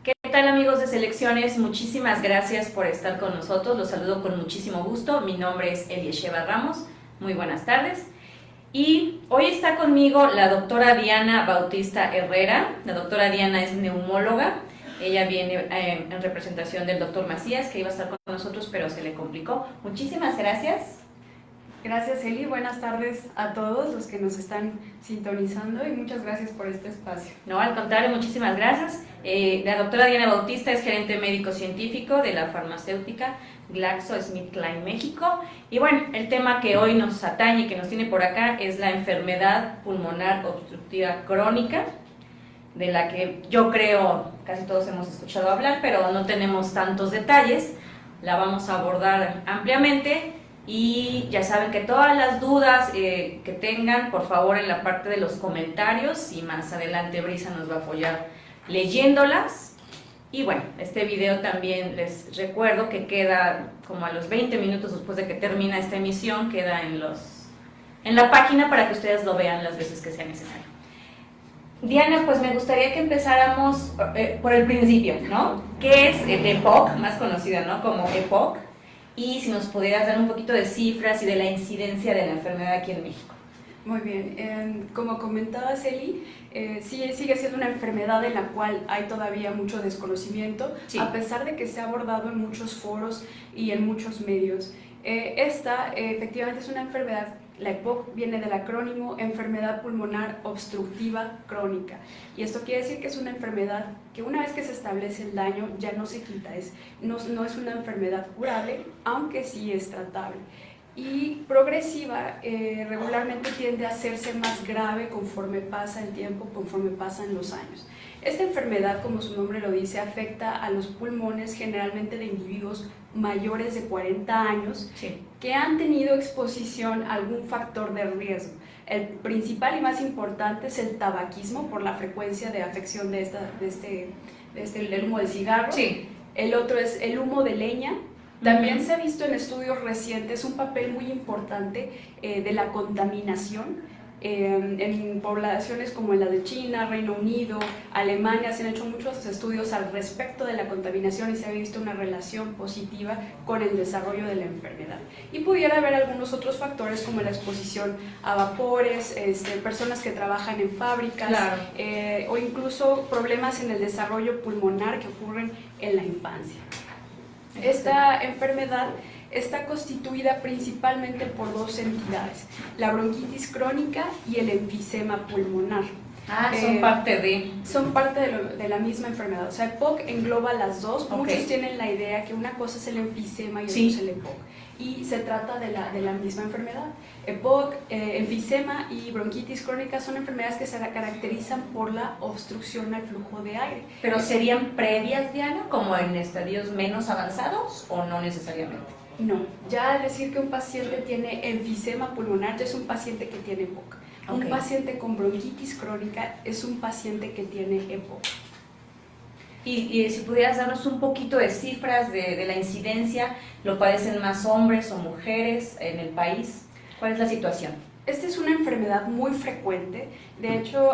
¿Qué tal, amigos de Selecciones? Muchísimas gracias por estar con nosotros. Los saludo con muchísimo gusto. Mi nombre es Eliesheva Ramos. Muy buenas tardes. Y hoy está conmigo la doctora Diana Bautista Herrera. La doctora Diana es neumóloga. Ella viene en representación del doctor Macías, que iba a estar con nosotros, pero se le complicó. Muchísimas gracias. Gracias, Eli. Buenas tardes a todos los que nos están sintonizando y muchas gracias por este espacio. No, al contrario, muchísimas gracias. La doctora Diana Bautista es gerente médico-científico de la farmacéutica GlaxoSmithKline México. Y bueno, el tema que hoy nos atañe y que nos tiene por acá es la enfermedad pulmonar obstructiva crónica, de la que yo creo casi todos hemos escuchado hablar, pero no tenemos tantos detalles. La vamos a abordar ampliamente. Y ya saben que todas las dudas que tengan, por favor, en la parte de los comentarios, y más adelante Brisa nos va a apoyar leyéndolas. Y bueno, este video también les recuerdo que queda como a los 20 minutos después de que termina esta emisión, queda en la página para que ustedes lo vean las veces que sea necesario. Diana, pues me gustaría que empezáramos por el principio, ¿no? ¿Qué es el EPOC, más conocida, ¿no?, como EPOC? Y si nos pudieras dar un poquito de cifras y de la incidencia de la enfermedad aquí en México. Muy bien, como comentaba Eli, sí sigue siendo una enfermedad en la cual hay todavía mucho desconocimiento, sí, a pesar de que se ha abordado en muchos foros y en muchos medios. Esta efectivamente es una enfermedad. La EPOC viene del acrónimo Enfermedad Pulmonar Obstructiva Crónica, y esto quiere decir que es una enfermedad que una vez que se establece el daño ya no se quita, no es una enfermedad curable, aunque sí es tratable. Y progresiva, regularmente tiende a hacerse más grave conforme pasa el tiempo, conforme pasan los años. Esta enfermedad, como su nombre lo dice, afecta a los pulmones generalmente de individuos mayores de 40 años, sí, que han tenido exposición a algún factor de riesgo. El principal y más importante es el tabaquismo, por la frecuencia de afección del humo del cigarro. Sí. El otro es el humo de leña. También se ha visto en estudios recientes un papel muy importante de la contaminación. En poblaciones como en la de China, Reino Unido, Alemania, se han hecho muchos estudios al respecto de la contaminación y se ha visto una relación positiva con el desarrollo de la enfermedad. Y pudiera haber algunos otros factores como la exposición a vapores, personas que trabajan en fábricas, claro, o incluso problemas en el desarrollo pulmonar que ocurren en la infancia. Esta enfermedad está constituida principalmente por dos entidades, la bronquitis crónica y el enfisema pulmonar. Son parte de la misma enfermedad. O sea, EPOC engloba las dos. Okay. Muchos tienen la idea que una cosa es el enfisema y otra es el EPOC. Y se trata de la misma enfermedad. EPOC, enfisema y bronquitis crónica son enfermedades que se caracterizan por la obstrucción al flujo de aire. ¿Pero serían previas, Diana, como en estadios menos avanzados o no necesariamente? No, ya al decir que un paciente tiene enfisema pulmonar, ya es un paciente que tiene EPOC. Okay. Un paciente con bronquitis crónica es un paciente que tiene EPOC. Y si pudieras darnos un poquito de cifras de la incidencia, ¿lo padecen más hombres o mujeres en el país? ¿Cuál es la situación? Esta es una enfermedad muy frecuente. De hecho,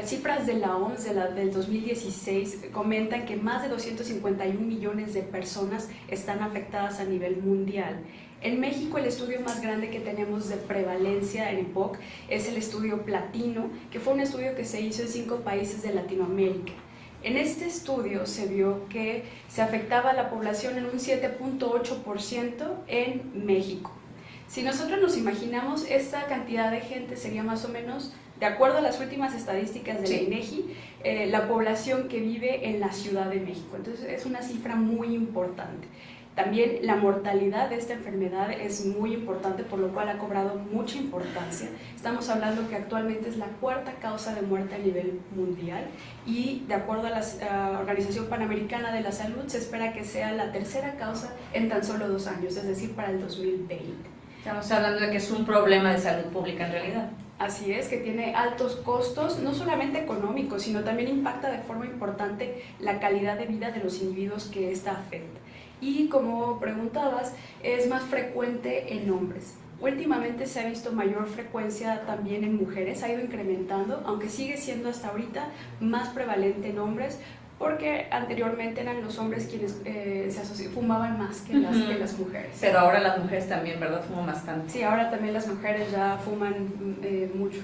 cifras de la OMS del 2016 comentan que más de 251 millones de personas están afectadas a nivel mundial. En México, el estudio más grande que tenemos de prevalencia en EPOC es el estudio Platino, que fue un estudio que se hizo en 5 países de Latinoamérica. En este estudio se vio que se afectaba a la población en un 7.8% en México. Si nosotros nos imaginamos, esta cantidad de gente sería más o menos, de acuerdo a las últimas estadísticas de la INEGI, la población que vive en la Ciudad de México. Entonces es una cifra muy importante. También la mortalidad de esta enfermedad es muy importante, por lo cual ha cobrado mucha importancia. Estamos hablando que actualmente es la 4ª causa de muerte a nivel mundial y de acuerdo a la Organización Panamericana de la Salud se espera que sea la 3ª causa en tan solo 2 años, es decir, para el 2020. Estamos hablando de que es un problema de salud pública en realidad. Así es, que tiene altos costos, no solamente económicos, sino también impacta de forma importante la calidad de vida de los individuos que esta afecta. Y como preguntabas, es más frecuente en hombres. Últimamente se ha visto mayor frecuencia también en mujeres, ha ido incrementando, aunque sigue siendo hasta ahorita más prevalente en hombres porque anteriormente eran los hombres quienes fumaban más que las mujeres. Pero ahora las mujeres también, ¿verdad? Fuman bastante. Sí, ahora también las mujeres ya fuman mucho.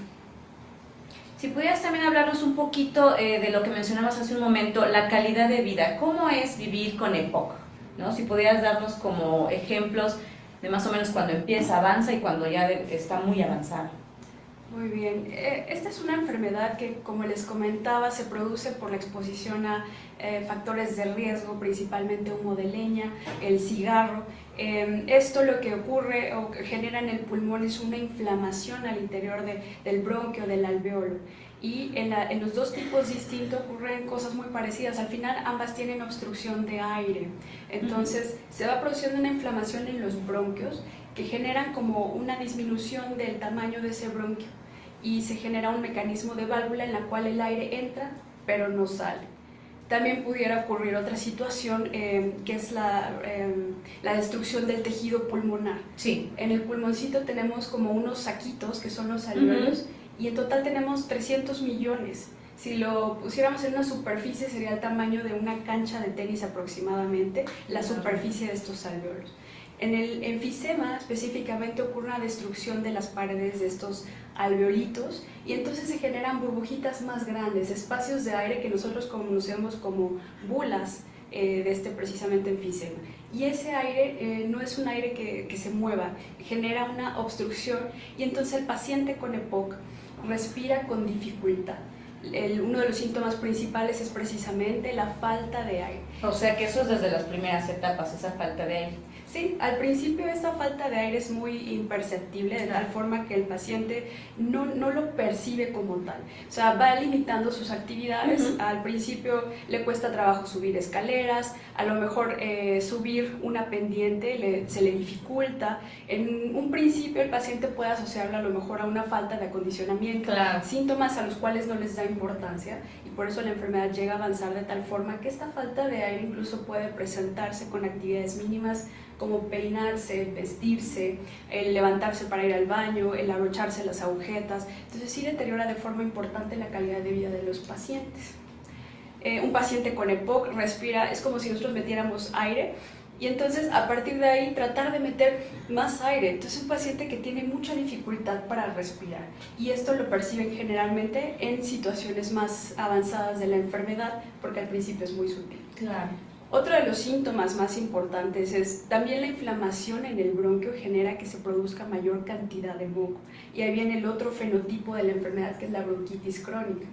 Si pudieras también hablarnos un poquito de lo que mencionabas hace un momento, la calidad de vida. ¿Cómo es vivir con EPOC? ¿No? Si pudieras darnos como ejemplos de más o menos cuando empieza, avanza y cuando ya está muy avanzado. Muy bien. Esta es una enfermedad que, como les comentaba, se produce por la exposición a factores de riesgo, principalmente humo de leña, el cigarro. Esto lo que ocurre o que genera en el pulmón es una inflamación al interior del bronquio, del alveolo. Y en los dos tipos distintos ocurren cosas muy parecidas. Al final ambas tienen obstrucción de aire. Entonces se va produciendo una inflamación en los bronquios que generan como una disminución del tamaño de ese bronquio y se genera un mecanismo de válvula en la cual el aire entra pero no sale. También pudiera ocurrir otra situación que es la destrucción del tejido pulmonar. Sí. En el pulmoncito tenemos como unos saquitos que son los alvéolos y en total tenemos 300 millones. Si lo pusiéramos en una superficie sería el tamaño de una cancha de tenis aproximadamente, la superficie de estos alvéolos. En el enfisema específicamente ocurre una destrucción de las paredes de estos alveolitos y entonces se generan burbujitas más grandes, espacios de aire que nosotros conocemos como bulas de precisamente enfisema. Y ese aire no es un aire que se mueva, genera una obstrucción y entonces el paciente con EPOC respira con dificultad. Uno de los síntomas principales es precisamente la falta de aire. O sea que eso es desde las primeras etapas, esa falta de aire. Sí, al principio esta falta de aire es muy imperceptible, de tal forma que el paciente no lo percibe como tal. O sea, va limitando sus actividades. Al principio le cuesta trabajo subir escaleras, a lo mejor subir una pendiente se le dificulta. En un principio el paciente puede asociarlo a lo mejor a una falta de acondicionamiento, síntomas a los cuales no les da importancia y por eso la enfermedad llega a avanzar de tal forma que esta falta de aire incluso puede presentarse con actividades mínimas como peinarse, vestirse, el levantarse para ir al baño, el abrocharse las agujetas. Entonces sí deteriora de forma importante la calidad de vida de los pacientes. Un paciente con EPOC respira, es como si nosotros metiéramos aire y entonces a partir de ahí tratar de meter más aire. Entonces un paciente que tiene mucha dificultad para respirar y esto lo perciben generalmente en situaciones más avanzadas de la enfermedad porque al principio es muy sutil. Claro. Otro de los síntomas más importantes es también la inflamación en el bronquio genera que se produzca mayor cantidad de moco. Y ahí viene el otro fenotipo de la enfermedad que es la bronquitis crónica.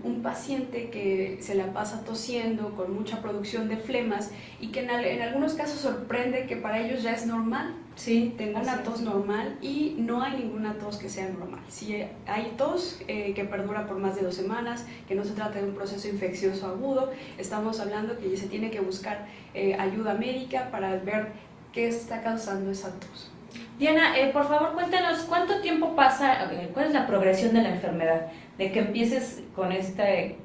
Un paciente que se la pasa tosiendo con mucha producción de flemas y que en algunos casos sorprende que para ellos ya es normal. Sí, tengo una tos normal y no hay ninguna tos que sea normal. Si hay tos que perdura por más de 2 semanas, que no se trata de un proceso infeccioso agudo, estamos hablando que se tiene que buscar ayuda médica para ver qué está causando esa tos. Diana, por favor cuéntanos, ¿cuánto tiempo pasa, cuál es la progresión de la enfermedad? De que empieces con este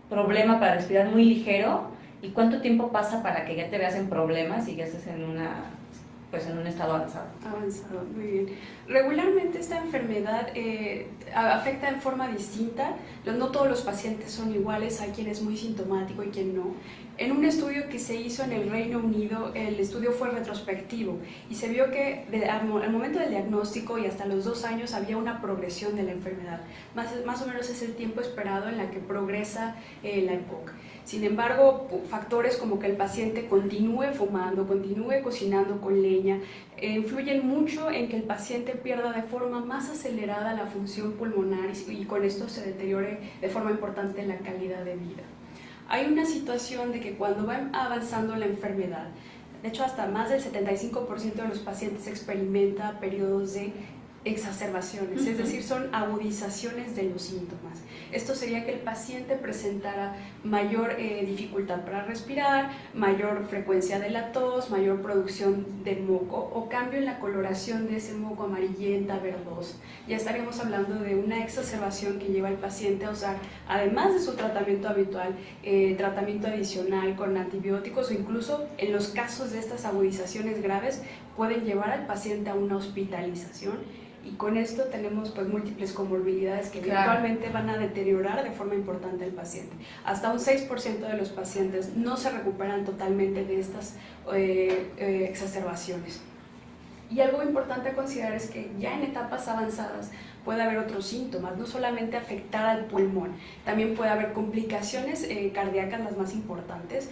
problema para respirar muy ligero, ¿y cuánto tiempo pasa para que ya te veas en problemas y ya estés en un estado avanzado? Avanzado, muy bien. Regularmente esta enfermedad afecta en forma distinta. No todos los pacientes son iguales, hay quien es muy sintomático y quien no. En un estudio que se hizo en el Reino Unido, el estudio fue retrospectivo y se vio que al momento del diagnóstico y hasta los 2 años había una progresión de la enfermedad. Más o menos es el tiempo esperado en la que progresa la EPOC. Sin embargo, factores como que el paciente continúe fumando, continúe cocinando con leña, influyen mucho en que el paciente pierda de forma más acelerada la función pulmonar y con esto se deteriore de forma importante la calidad de vida. Hay una situación de que cuando va avanzando la enfermedad, de hecho hasta más del 75% de los pacientes experimenta periodos de exacerbaciones, es decir, son agudizaciones de los síntomas. Esto sería que el paciente presentara mayor dificultad para respirar, mayor frecuencia de la tos, mayor producción de moco o cambio en la coloración de ese moco amarillenta, verdosa. Ya estaríamos hablando de una exacerbación que lleva al paciente a usar, además de su tratamiento habitual, tratamiento adicional con antibióticos o incluso en los casos de estas agudizaciones graves pueden llevar al paciente a una hospitalización y con esto tenemos pues múltiples comorbilidades que eventualmente van a deteriorar de forma importante al paciente. Hasta un 6% de los pacientes no se recuperan totalmente de estas exacerbaciones. Y algo importante a considerar es que ya en etapas avanzadas puede haber otros síntomas, no solamente afectar al pulmón, también puede haber complicaciones cardíacas, las más importantes,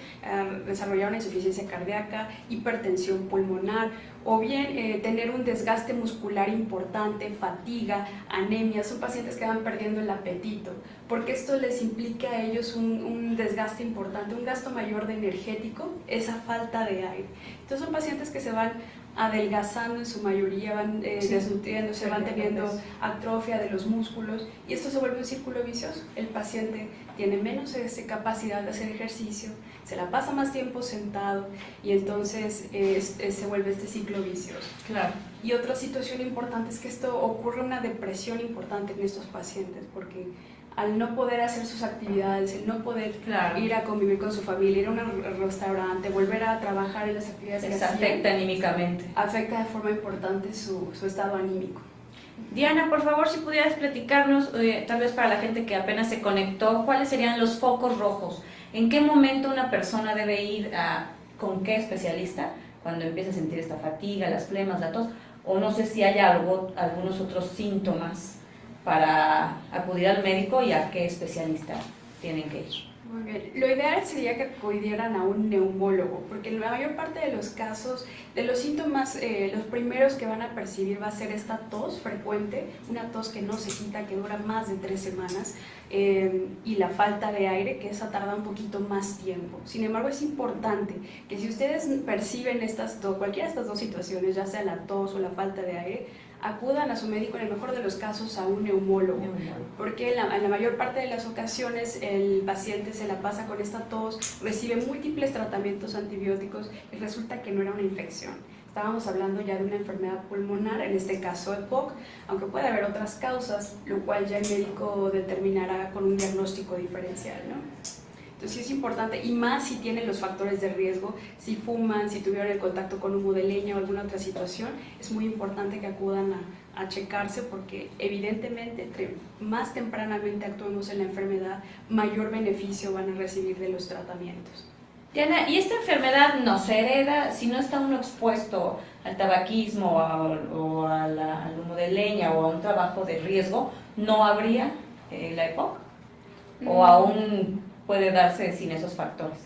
desarrollar una insuficiencia cardíaca, hipertensión pulmonar, o bien tener un desgaste muscular importante, fatiga, anemia. Son pacientes que van perdiendo el apetito, porque esto les implica a ellos un desgaste importante, un gasto mayor de energético, esa falta de aire. Entonces son pacientes que se van adelgazando en su mayoría, van desnutriéndose, van teniendo atrofia de los músculos y esto se vuelve un círculo vicioso. El paciente tiene menos capacidad de hacer ejercicio, se la pasa más tiempo sentado y entonces se vuelve este ciclo vicioso. Claro. Y otra situación importante es que esto ocurre una depresión importante en estos pacientes porque al no poder hacer sus actividades, el no poder ir a convivir con su familia, ir a un restaurante, volver a trabajar en las actividades que hacían, afecta anímicamente. Afecta de forma importante su estado anímico. Diana, por favor, si pudieras platicarnos, tal vez para la gente que apenas se conectó, ¿cuáles serían los focos rojos? ¿En qué momento una persona debe ir con qué especialista? Cuando empieza a sentir esta fatiga, las flemas, la tos, o no sé si hay algunos otros síntomas para acudir al médico y a qué especialista tienen que ir. Muy bien. Lo ideal sería que acudieran a un neumólogo, porque en la mayor parte de los casos, de los síntomas, los primeros que van a percibir va a ser esta tos frecuente, una tos que no se quita, que dura más de 3 semanas, y la falta de aire, que esa tarda un poquito más tiempo. Sin embargo, es importante que si ustedes perciben cualquiera de estas dos situaciones, ya sea la tos o la falta de aire, acudan a su médico, en el mejor de los casos a un neumólogo, porque en la mayor parte de las ocasiones el paciente se la pasa con esta tos, recibe múltiples tratamientos antibióticos y resulta que no era una infección. Estábamos hablando ya de una enfermedad pulmonar, en este caso EPOC, aunque puede haber otras causas, lo cual ya el médico determinará con un diagnóstico diferencial, ¿no? Entonces es importante, y más si tienen los factores de riesgo, si fuman, si tuvieron el contacto con humo de leña o alguna otra situación, es muy importante que acudan a checarse porque evidentemente entre más tempranamente actuemos en la enfermedad, mayor beneficio van a recibir de los tratamientos. Diana, ¿y esta enfermedad no se hereda si no está uno expuesto al tabaquismo o al humo de leña o a un trabajo de riesgo? ¿No habría la EPOC? ¿O aún puede darse sin esos factores?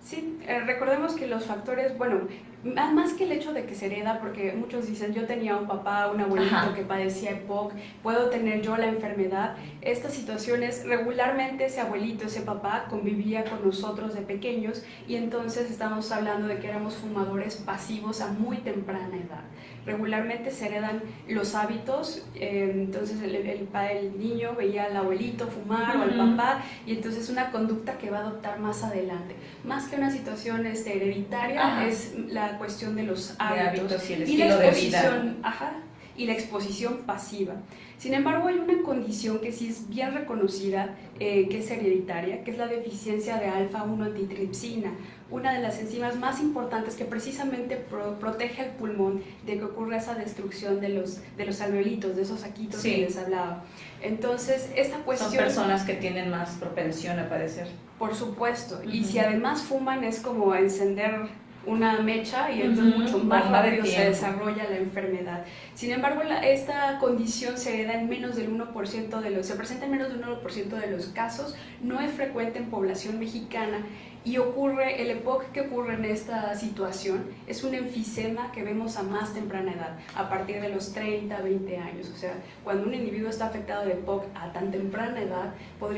Sí, recordemos que los factores, bueno, más que el hecho de que se hereda, porque muchos dicen, yo tenía un papá, un abuelito que padecía EPOC, puedo tener yo la enfermedad. Estas situaciones, regularmente ese abuelito, ese papá convivía con nosotros de pequeños y entonces estamos hablando de que éramos fumadores pasivos a muy temprana edad. Regularmente se heredan los hábitos, entonces el niño veía al abuelito fumar o al papá y entonces una conducta que va a adoptar más adelante. Más que una situación hereditaria, es la cuestión de los hábitos y el estilo de vida. Y la exposición pasiva. Sin embargo, hay una condición que sí es bien reconocida, que es hereditaria, que es la deficiencia de alfa-1 antitripsina, una de las enzimas más importantes que precisamente protege al pulmón de que ocurra esa destrucción de los alveolitos, de esos saquitos que les hablaba. Entonces, esta cuestión... Son personas que tienen más propensión a padecer. Por supuesto, y si además fuman es como encender una mecha y entonces mucho más rápido se desarrolla la enfermedad. Sin embargo, esta condición se hereda en menos del 1% se presenta en menos del 1% de los casos, no es frecuente en población mexicana y el EPOC que ocurre en esta situación es un enfisema que vemos a más temprana edad, a partir de los 30, 20 años. O sea, cuando un individuo está afectado de EPOC a tan temprana edad,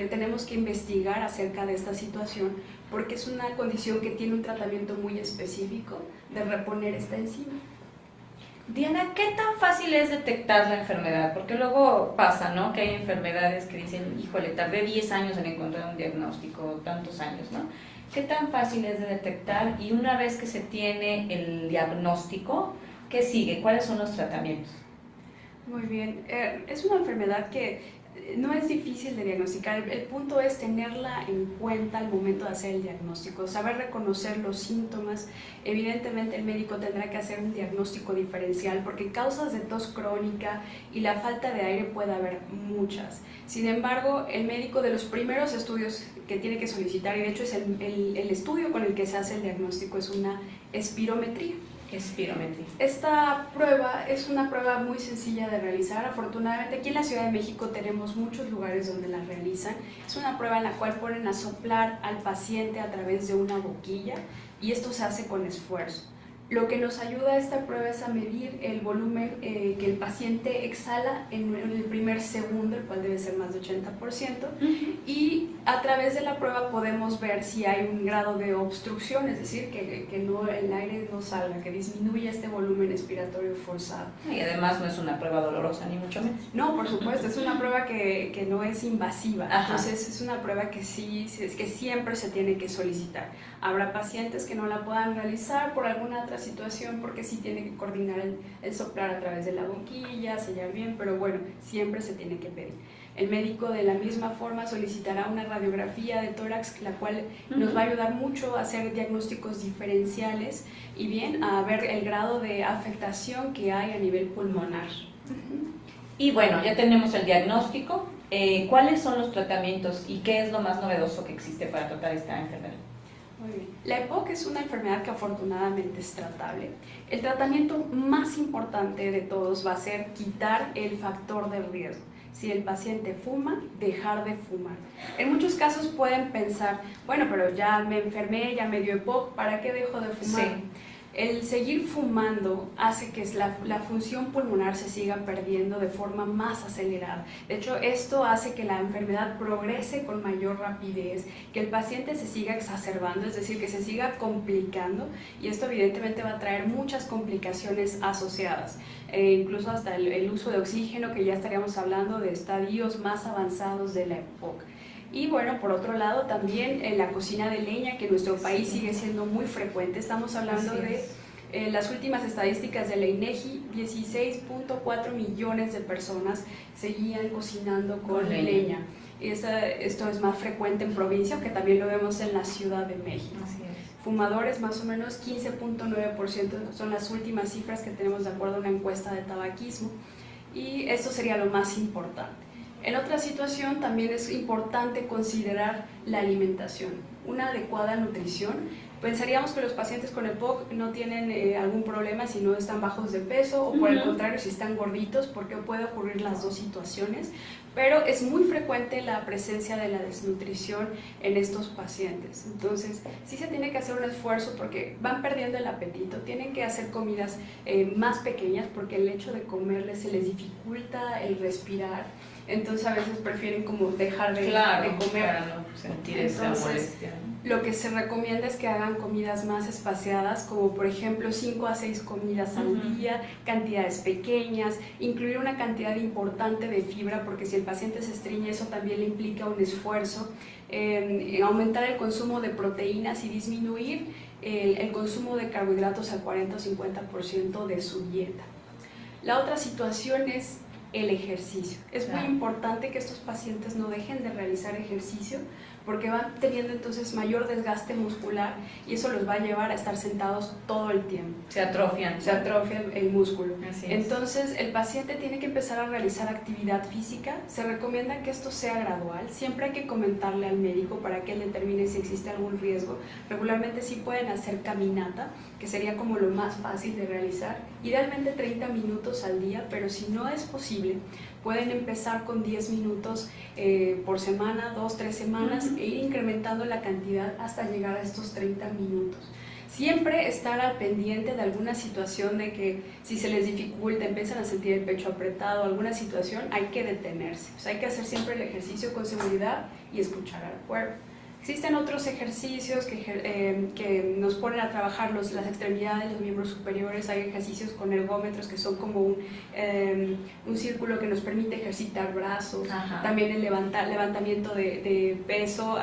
tenemos que investigar acerca de esta situación porque es una condición que tiene un tratamiento muy específico de reponer esta enzima. Diana, ¿qué tan fácil es detectar la enfermedad? Porque luego pasa, ¿no? Que hay enfermedades que dicen, híjole, tardé 10 años en encontrar un diagnóstico, tantos años, ¿no? ¿Qué tan fácil es de detectar? Y una vez que se tiene el diagnóstico, ¿qué sigue? ¿Cuáles son los tratamientos? Muy bien, es una enfermedad que No es difícil de diagnosticar, el punto es tenerla en cuenta al momento de hacer el diagnóstico, saber reconocer los síntomas. Evidentemente el médico tendrá que hacer un diagnóstico diferencial porque causas de tos crónica y la falta de aire puede haber muchas. Sin embargo, el médico, de los primeros estudios que tiene que solicitar, y de hecho es el estudio con el que se hace el diagnóstico, es una espirometría. Espirometría. Esta prueba es una prueba muy sencilla de realizar. Afortunadamente aquí en la Ciudad de México tenemos muchos lugares donde la realizan. Es una prueba en la cual ponen a soplar al paciente a través de una boquilla y esto se hace con esfuerzo. Lo que nos ayuda a esta prueba es a medir el volumen que el paciente exhala en el primer segundo, el cual debe ser más de 80%, y a través de la prueba podemos ver si hay un grado de obstrucción, es decir, que no, el aire no salga, que disminuya este volumen expiratorio forzado. Y además no es una prueba dolorosa, ni mucho menos. No, por supuesto, es una prueba que no es invasiva. Ajá. Entonces es una prueba que que siempre se tiene que solicitar. Habrá pacientes que no la puedan realizar por alguna otra situación porque sí tiene que coordinar el soplar a través de la boquilla, sellar bien, pero bueno, siempre se tiene que pedir. El médico de la misma forma solicitará una radiografía de tórax, la cual nos va a ayudar mucho a hacer diagnósticos diferenciales y bien a ver el grado de afectación que hay a nivel pulmonar. Y bueno, ya tenemos el diagnóstico. ¿Cuáles son los tratamientos y qué es lo más novedoso que existe para tratar esta enfermedad? Muy bien. La EPOC es una enfermedad que afortunadamente es tratable. El tratamiento más importante de todos va a ser quitar el factor de riesgo. Si el paciente fuma, dejar de fumar. En muchos casos pueden pensar, bueno, pero ya me enfermé, ya me dio EPOC, ¿para qué dejo de fumar? Sí. El seguir fumando hace que la función pulmonar se siga perdiendo de forma más acelerada. De hecho, esto hace que la enfermedad progrese con mayor rapidez, que el paciente se siga exacerbando, es decir, que se siga complicando, y esto evidentemente va a traer muchas complicaciones asociadas. Incluso hasta el uso de oxígeno, que ya estaríamos hablando de estadios más avanzados de la EPOC. Y bueno, por otro lado también la cocina de leña, que en nuestro país sigue siendo muy frecuente. Estamos hablando de las últimas estadísticas de la INEGI, 16.4 millones de personas seguían cocinando con leña. Esto es más frecuente en provincia, aunque también lo vemos en la Ciudad de México. Así es. Fumadores, más o menos 15.9% son las últimas cifras que tenemos de acuerdo a una encuesta de tabaquismo, y esto sería lo más importante. En otra situación también es importante considerar la alimentación, una adecuada nutrición. Pensaríamos que los pacientes con EPOC no tienen algún problema si no están bajos de peso o por el contrario si están gorditos, porque puede ocurrir las dos situaciones, pero es muy frecuente la presencia de la desnutrición en estos pacientes. Entonces sí se tiene que hacer un esfuerzo porque van perdiendo el apetito, tienen que hacer comidas más pequeñas porque el hecho de comerles se les dificulta el respirar. Entonces a veces prefieren como dejar de comer. Para no sentir esa molestia. Lo que se recomienda es que hagan comidas más espaciadas, como por ejemplo 5 a 6 comidas al día, cantidades pequeñas, incluir una cantidad importante de fibra, porque si el paciente se estreñe eso también le implica un esfuerzo, aumentar el consumo de proteínas y disminuir el consumo de carbohidratos al 40 o 50% de su dieta. La otra situación es el ejercicio. Es muy importante que estos pacientes no dejen de realizar ejercicio porque van teniendo entonces mayor desgaste muscular y eso los va a llevar a estar sentados todo el tiempo. Se atrofia el músculo. Así es. Entonces el paciente tiene que empezar a realizar actividad física. Se recomienda que esto sea gradual. Siempre hay que comentarle al médico para que él determine si existe algún riesgo. Regularmente sí pueden hacer caminata, que sería como lo más fácil de realizar. Idealmente 30 minutos al día, pero si no es posible, pueden empezar con 10 minutos por semana, 2-3 semanas, e ir incrementando la cantidad hasta llegar a estos 30 minutos. Siempre estar al pendiente de alguna situación de que si se les dificulta, empiezan a sentir el pecho apretado, alguna situación, hay que detenerse. O sea, hay que hacer siempre el ejercicio con seguridad y escuchar al cuerpo. Existen otros ejercicios que nos ponen a trabajar las extremidades, los miembros superiores. Hay ejercicios con ergómetros que son como un círculo que nos permite ejercitar brazos. Ajá. También el levantamiento de peso,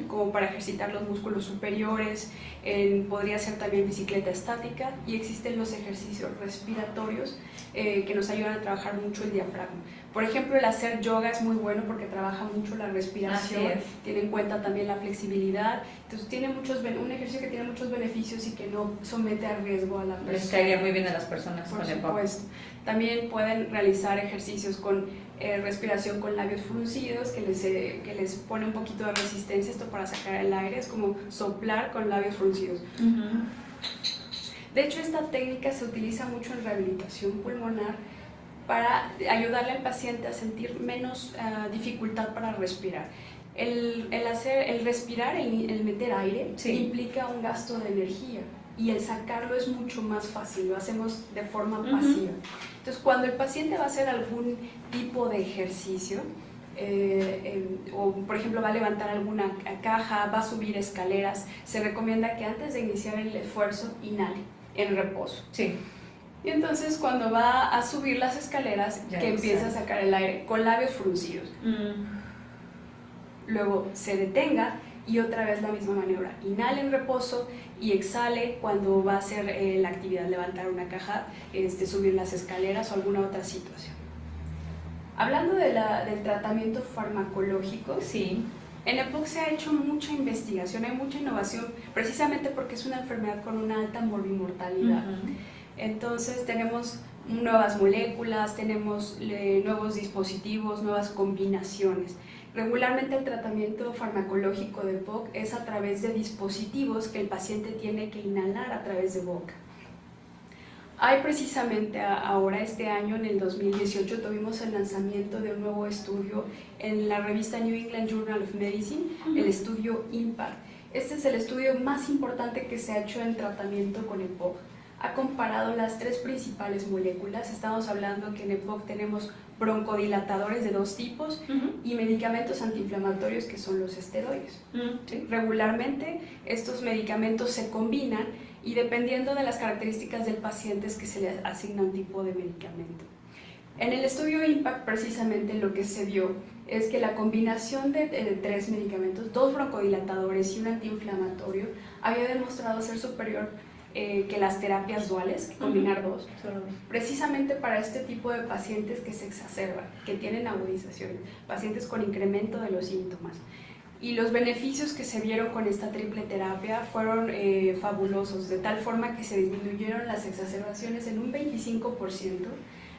como para ejercitar los músculos superiores. Podría ser también bicicleta estática, y existen los ejercicios respiratorios que nos ayudan a trabajar mucho el diafragma. Por ejemplo, el hacer yoga es muy bueno porque trabaja mucho la respiración, tiene en cuenta también la flexibilidad. Entonces tiene un ejercicio que tiene muchos beneficios y que no somete a riesgo a la persona. Les caería muy bien a las personas. Por supuesto. También pueden realizar ejercicios con respiración con labios fruncidos, que les pone un poquito de resistencia esto para sacar el aire. Es como soplar con labios fruncidos. De hecho, esta técnica se utiliza mucho en rehabilitación pulmonar para ayudarle al paciente a sentir menos dificultad para respirar. El respirar, el meter aire, implica un gasto de energía, y el sacarlo es mucho más fácil, lo hacemos de forma pasiva. Entonces, cuando el paciente va a hacer algún tipo de ejercicio, o por ejemplo va a levantar alguna caja, va a subir escaleras, se recomienda que antes de iniciar el esfuerzo inhale en reposo. Sí. Y entonces cuando va a subir las escaleras, que empiece a sacar el aire con labios fruncidos. Luego se detenga y otra vez la misma maniobra. Inhale en reposo y exhale cuando va a hacer la actividad, levantar una caja, subir las escaleras o alguna otra situación. Hablando del tratamiento farmacológico, en EPOC se ha hecho mucha investigación, hay mucha innovación, precisamente porque es una enfermedad con una alta morbimortalidad. Entonces tenemos nuevas moléculas, tenemos nuevos dispositivos, nuevas combinaciones. Regularmente el tratamiento farmacológico de EPOC es a través de dispositivos que el paciente tiene que inhalar a través de boca. Hay precisamente ahora, este año, en el 2018, tuvimos el lanzamiento de un nuevo estudio en la revista New England Journal of Medicine, el estudio IMPACT. Este es el estudio más importante que se ha hecho en tratamiento con EPOC. Ha comparado las 3 principales moléculas. Estamos hablando que en EPOC tenemos broncodilatadores de 2 tipos y medicamentos antiinflamatorios que son los esteroides. Regularmente estos medicamentos se combinan y dependiendo de las características del paciente es que se le asigna un tipo de medicamento. En el estudio IMPACT precisamente lo que se vio es que la combinación de 3 medicamentos, 2 broncodilatadores y un antiinflamatorio, había demostrado ser superior que las terapias duales, combinar 2, precisamente para este tipo de pacientes que se exacerban, que tienen agudizaciones, pacientes con incremento de los síntomas. Y los beneficios que se vieron con esta triple terapia fueron fabulosos, de tal forma que se disminuyeron las exacerbaciones en un 25%,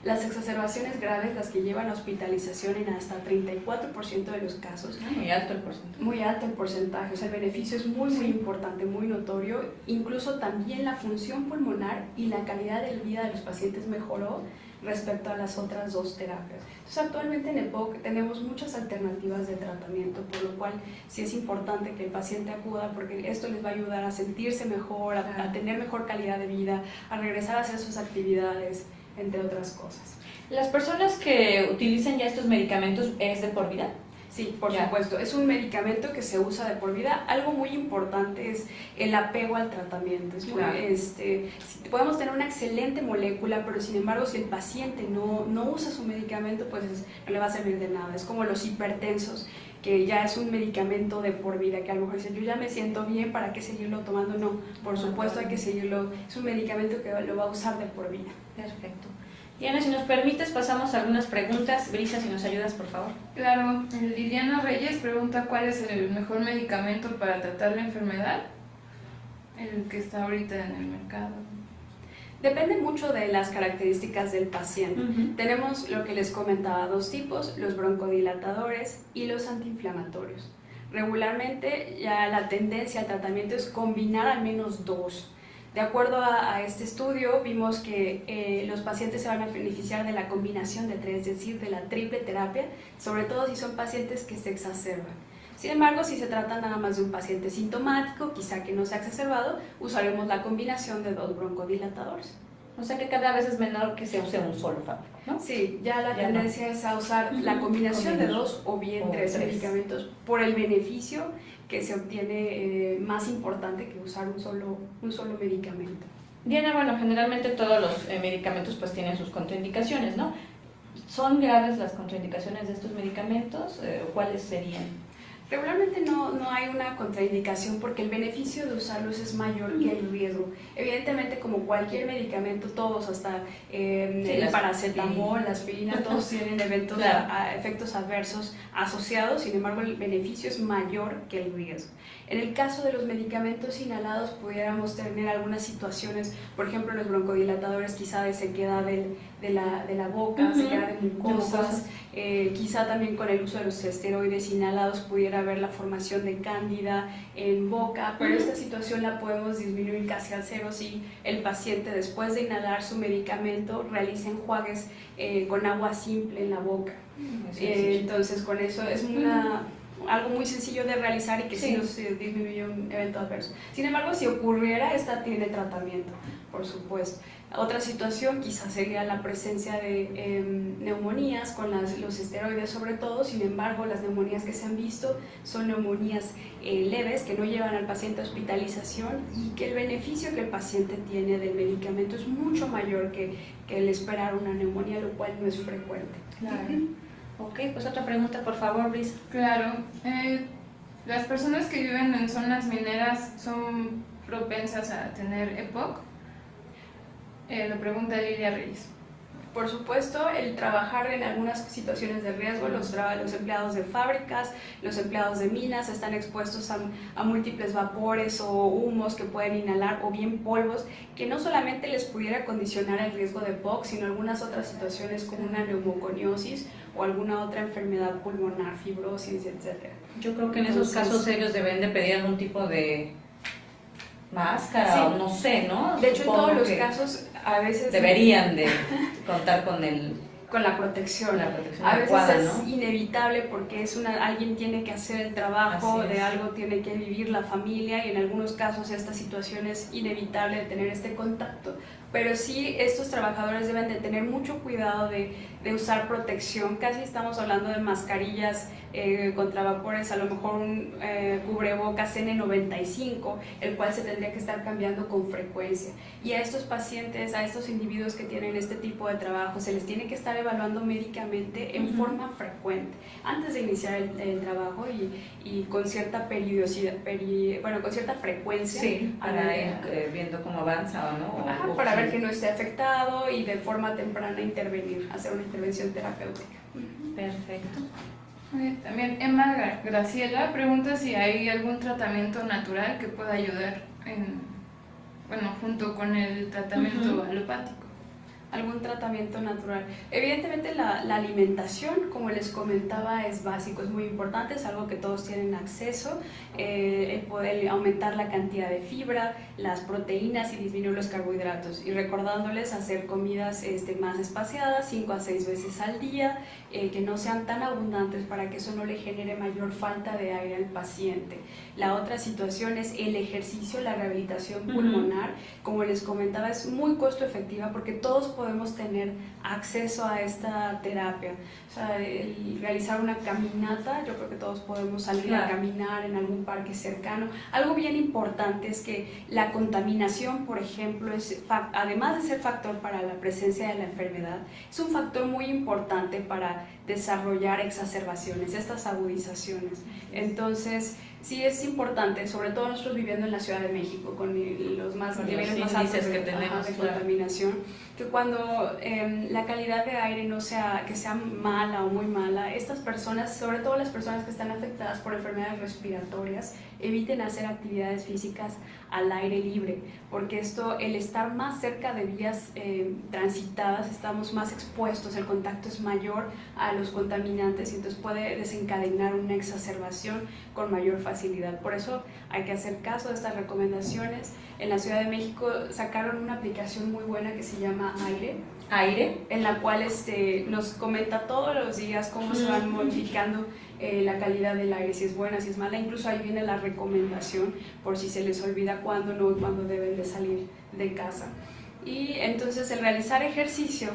las exacerbaciones graves, las que llevan a hospitalización, en hasta 34% de los casos. Muy alto el porcentaje. Muy alto el porcentaje, o sea, el beneficio es muy importante, muy notorio. Incluso también la función pulmonar y la calidad de vida de los pacientes mejoró respecto a las otras 2 terapias. Entonces, actualmente en EPOC tenemos muchas alternativas de tratamiento, por lo cual sí es importante que el paciente acuda, porque esto les va a ayudar a sentirse mejor, a tener mejor calidad de vida, a regresar a hacer sus actividades, entre otras cosas. ¿Las personas que utilizan ya estos medicamentos es de por vida? Sí, por supuesto. Es un medicamento que se usa de por vida. Algo muy importante es el apego al tratamiento. Podemos tener una excelente molécula, pero sin embargo, si el paciente no usa su medicamento, pues no le va a servir de nada. Es como los hipertensos, que ya es un medicamento de por vida, que a lo mejor dicen, yo ya me siento bien, ¿para qué seguirlo tomando? No, por supuesto hay que seguirlo. Es un medicamento que lo va a usar de por vida. Perfecto. Diana, si nos permites, pasamos a algunas preguntas. Brisa, si nos ayudas, por favor. Claro. Liliana Reyes pregunta cuál es el mejor medicamento para tratar la enfermedad, el que está ahorita en el mercado. Depende mucho de las características del paciente. Tenemos lo que les comentaba, 2 tipos, los broncodilatadores y los antiinflamatorios. Regularmente ya la tendencia al tratamiento es combinar al menos 2. De acuerdo a este estudio, vimos que los pacientes se van a beneficiar de la combinación de 3, es decir, de la triple terapia, sobre todo si son pacientes que se exacerban. Sin embargo, si se trata nada más de un paciente sintomático, quizá que no se ha exacerbado, usaremos la combinación de 2 broncodilatadores. O sea que cada vez es menor que se use un solo fármaco, ¿no? Sí, ya la tendencia es a usar la combinación de 2 o bien 3 medicamentos por el beneficio que se obtiene más importante que usar un solo medicamento. Diana, bueno, generalmente todos los medicamentos pues tienen sus contraindicaciones, ¿no? ¿Son graves las contraindicaciones de estos medicamentos? ¿Cuáles serían? Regularmente no hay una contraindicación porque el beneficio de usarlos es mayor que el riesgo. Evidentemente, como cualquier medicamento, todos, hasta el paracetamol, la aspirina, todos tienen efectos adversos asociados, sin embargo el beneficio es mayor que el riesgo. En el caso de los medicamentos inhalados pudiéramos tener algunas situaciones, por ejemplo los broncodilatadores quizá de sequedad de la boca, sequedad de mucosas, quizá también con el uso de los esteroides inhalados pudiera haber la formación de cándida en boca, pero esta situación la podemos disminuir casi al cero si el paciente después de inhalar su medicamento realiza enjuagues con agua simple en la boca. Entonces con eso es algo muy sencillo de realizar y que sí nos disminuye un evento adverso. Sin embargo, si ocurriera, esta tiene tratamiento, por supuesto. Otra situación quizás sería la presencia de neumonías con los esteroides sobre todo. Sin embargo, las neumonías que se han visto son neumonías leves que no llevan al paciente a hospitalización y que el beneficio que el paciente tiene del medicamento es mucho mayor que el esperar una neumonía, lo cual no es frecuente. Claro. Ok, pues otra pregunta, por favor, Brisa. Claro. ¿Las personas que viven en zonas mineras son propensas a tener EPOC? Lo pregunta Lilia Reyes. Por supuesto, el trabajar en algunas situaciones de riesgo, los empleados de fábricas, los empleados de minas están expuestos a múltiples vapores o humos que pueden inhalar o bien polvos que no solamente les pudiera condicionar el riesgo de EPOC, sino algunas otras situaciones como una neumoconiosis o alguna otra enfermedad pulmonar, fibrosis, etc. Yo creo que en esos casos serios deben de pedir algún tipo de máscara o no sé, ¿no? De hecho, en todos los casos a veces deberían de contar con la protección. A veces adecuada, es inevitable porque alguien tiene que hacer el trabajo, de algo tiene que vivir la familia y en algunos casos esta situación es inevitable de tener este contacto. Pero sí, estos trabajadores deben de tener mucho cuidado de usar protección. Casi estamos hablando de mascarillas contra vapores, a lo mejor un cubrebocas N95, el cual se tendría que estar cambiando con frecuencia. Y a estos pacientes, a estos individuos que tienen este tipo de trabajo, se les tiene que estar evaluando médicamente en forma frecuente, antes de iniciar el trabajo y con cierta periodicidad, con cierta frecuencia. Sí, para ir viendo cómo avanza o no. Para ver que no esté afectado y de forma temprana intervenir, hacer una intervención terapéutica. Perfecto. También Emma Graciela pregunta si hay algún tratamiento natural que pueda ayudar junto con el tratamiento alopático. Algún tratamiento natural. Evidentemente la alimentación, como les comentaba, es básico, es muy importante, es algo que todos tienen acceso, el poder aumentar la cantidad de fibra, las proteínas y disminuir los carbohidratos, y recordándoles hacer comidas más espaciadas, 5 a 6 veces al día, que no sean tan abundantes para que eso no le genere mayor falta de aire al paciente. La otra situación es el ejercicio, la rehabilitación pulmonar, como les comentaba, es muy costo efectiva porque todos podemos tener acceso a esta terapia. O sea, el realizar una caminata, yo creo que todos podemos salir a caminar en algún parque cercano. Algo bien importante es que la contaminación, por ejemplo, además de ser factor para la presencia de la enfermedad, es un factor muy importante para desarrollar exacerbaciones, estas agudizaciones. Entonces, sí es importante, sobre todo nosotros viviendo en la Ciudad de México, con los niveles más altos que tenemos de contaminación, que cuando la calidad de aire que sea mala o muy mala, estas personas, sobre todo las personas que están afectadas por enfermedades respiratorias, eviten hacer actividades físicas al aire libre, porque el estar más cerca de vías transitadas, estamos más expuestos, el contacto es mayor a los contaminantes y entonces puede desencadenar una exacerbación con mayor facilidad. Por eso hay que hacer caso de estas recomendaciones. En la Ciudad de México sacaron una aplicación muy buena que se llama Aire, en la cual nos comenta todos los días cómo se van modificando la calidad del aire, si es buena, si es mala. Incluso ahí viene la recomendación por si se les olvida cuándo no y cuándo deben de salir de casa. Y entonces el realizar ejercicio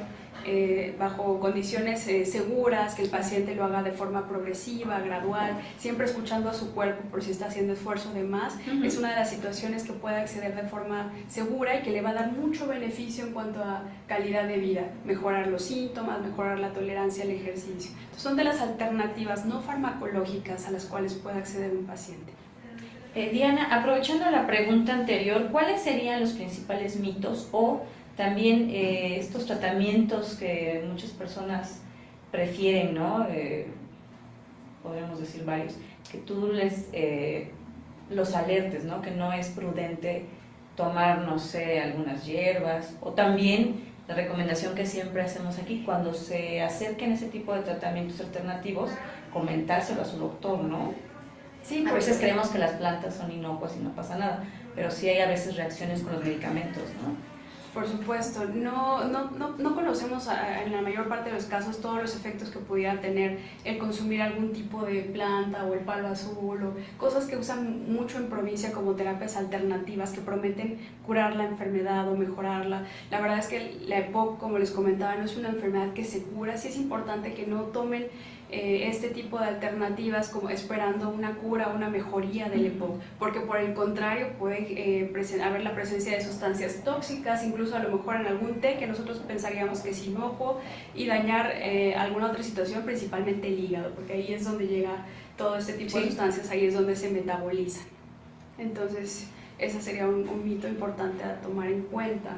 bajo condiciones seguras, que el paciente lo haga de forma progresiva, gradual, siempre escuchando a su cuerpo por si está haciendo esfuerzo de más. Es una de las situaciones que puede acceder de forma segura y que le va a dar mucho beneficio en cuanto a calidad de vida, mejorar los síntomas, mejorar la tolerancia al ejercicio. Entonces, son de las alternativas no farmacológicas a las cuales puede acceder un paciente. Diana, aprovechando la pregunta anterior, ¿cuáles serían los principales mitos o también estos tratamientos que muchas personas prefieren, ¿no? Podríamos decir varios, que tú los alertes, ¿no? Que no es prudente tomar, no sé, algunas hierbas, o también la recomendación que siempre hacemos aquí, cuando se acerquen ese tipo de tratamientos alternativos, comentárselo a su doctor, ¿no? Sí, a veces creemos que las plantas son inocuas y no pasa nada, pero sí hay a veces reacciones con los medicamentos, ¿no? Por supuesto, no conocemos en la mayor parte de los casos todos los efectos que pudiera tener el consumir algún tipo de planta o el palo azul o cosas que usan mucho en provincia como terapias alternativas que prometen curar la enfermedad o mejorarla. La verdad es que la EPOC, como les comentaba, no es una enfermedad que se cura. Sí es importante que no tomen este tipo de alternativas como esperando una cura, una mejoría del EPOC, porque por el contrario puede haber la presencia de sustancias tóxicas, incluso a lo mejor en algún té que nosotros pensaríamos que es inocuo, y dañar alguna otra situación, principalmente el hígado, porque ahí es donde llega todo este tipo de sustancias, ahí es donde se metabolizan. Entonces ese sería un mito importante a tomar en cuenta.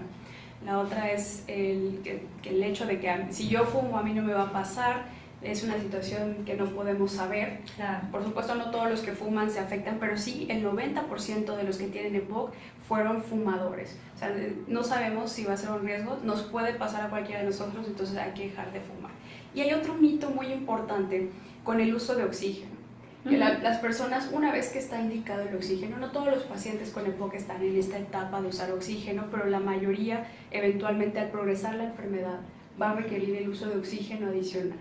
La otra es que el hecho de que si yo fumo a mí no me va a pasar. Es una situación que no podemos saber. Claro. Por supuesto, no todos los que fuman se afectan, pero sí el 90% de los que tienen EPOC fueron fumadores. O sea, no sabemos si va a ser un riesgo, nos puede pasar a cualquiera de nosotros, entonces hay que dejar de fumar. Y hay otro mito muy importante con el uso de oxígeno. Que las personas, una vez que está indicado el oxígeno, no todos los pacientes con EPOC están en esta etapa de usar oxígeno, pero la mayoría, eventualmente al progresar la enfermedad, va a requerir el uso de oxígeno adicional.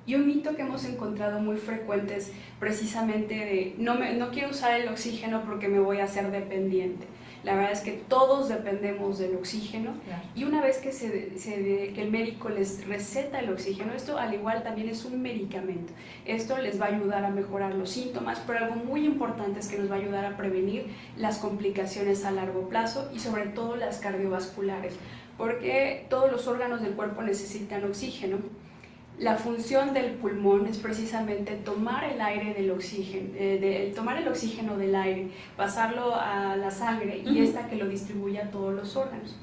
Y un mito que hemos encontrado muy frecuente es precisamente de no quiero usar el oxígeno porque me voy a hacer dependiente. La verdad es que todos dependemos del oxígeno, claro. Y una vez que que el médico les receta el oxígeno, esto al igual también es un medicamento. Esto les va a ayudar a mejorar los síntomas, pero algo muy importante es que nos va a ayudar a prevenir las complicaciones a largo plazo y sobre todo las cardiovasculares, porque todos los órganos del cuerpo necesitan oxígeno. La función del pulmón es precisamente tomar el aire del oxígeno, tomar el oxígeno del aire, pasarlo a la sangre y esta que lo distribuye a todos los órganos.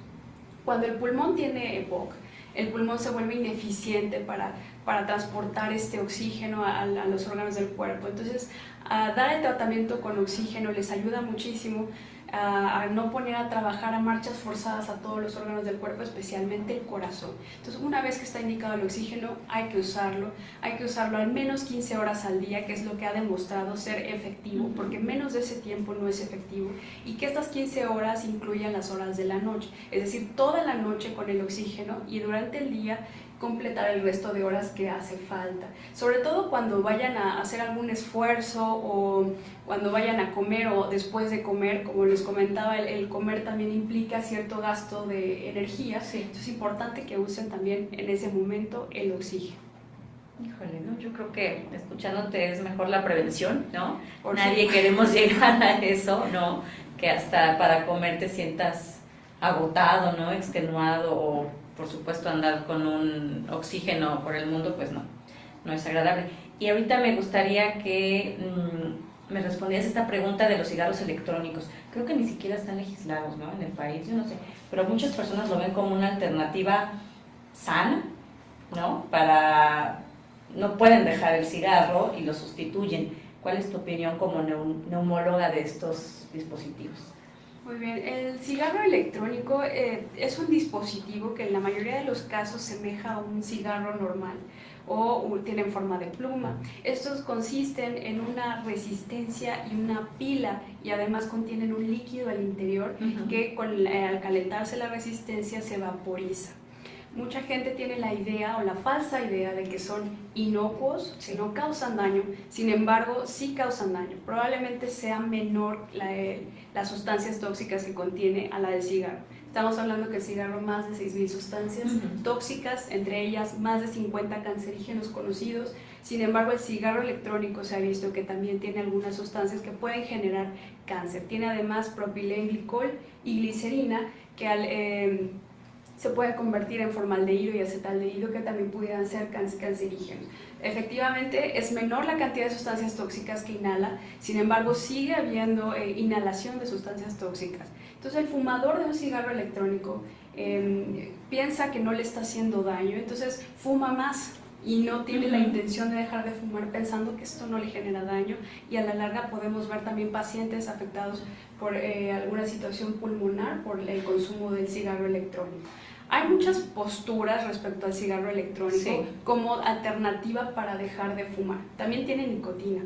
Cuando el pulmón tiene EPOC, el pulmón se vuelve ineficiente para transportar este oxígeno a los órganos del cuerpo. Entonces, dar el tratamiento con oxígeno les ayuda muchísimo a no poner a trabajar a marchas forzadas a todos los órganos del cuerpo, especialmente el corazón. Entonces, una vez que está indicado el oxígeno, hay que usarlo al menos 15 horas al día, que es lo que ha demostrado ser efectivo, porque menos de ese tiempo no es efectivo, y que estas 15 horas incluyan las horas de la noche, es decir, toda la noche con el oxígeno y durante el día completar el resto de horas que hace falta. Sobre todo cuando vayan a hacer algún esfuerzo o cuando vayan a comer o después de comer, como les comentaba, el comer también implica cierto gasto de energía, sí. Entonces es importante que usen también en ese momento el oxígeno. Híjole, ¿no? Yo creo que escuchándote es mejor la prevención, ¿no? Nadie queremos llegar a eso, ¿no? Que hasta para comer te sientas agotado, ¿no? Extenuado o por supuesto andar con un oxígeno por el mundo, pues no es agradable. Y ahorita me gustaría que me respondieras esta pregunta de los cigarros electrónicos. Creo que ni siquiera están legislados, ¿no? En el país, yo no sé, pero muchas personas lo ven como una alternativa sana, ¿no? No pueden dejar el cigarro y lo sustituyen. ¿Cuál es tu opinión como neumóloga de estos dispositivos? Muy bien, el cigarro electrónico es un dispositivo que en la mayoría de los casos semeja a un cigarro normal o tienen forma de pluma. Estos consisten en una resistencia y una pila y además contienen un líquido al interior que al calentarse la resistencia se vaporiza. Mucha gente tiene la idea o la falsa idea de que son inocuos, que no causan daño, sin embargo sí causan daño. Probablemente sea menor las sustancias tóxicas que contiene a la del cigarro. Estamos hablando que el cigarro más de 6.000 sustancias tóxicas, entre ellas más de 50 cancerígenos conocidos. Sin embargo, el cigarro electrónico se ha visto que también tiene algunas sustancias que pueden generar cáncer. Tiene además propilenglicol y glicerina que se puede convertir en formaldehído y acetaldehído, que también pudieran ser cancerígenos. Efectivamente, es menor la cantidad de sustancias tóxicas que inhala, sin embargo, sigue habiendo inhalación de sustancias tóxicas. Entonces, el fumador de un cigarro electrónico piensa que no le está haciendo daño, entonces fuma más y no tiene la intención de dejar de fumar pensando que esto no le genera daño, y a la larga podemos ver también pacientes afectados por alguna situación pulmonar por el consumo del cigarro electrónico. Hay muchas posturas respecto al cigarro electrónico como alternativa para dejar de fumar. También tiene nicotina.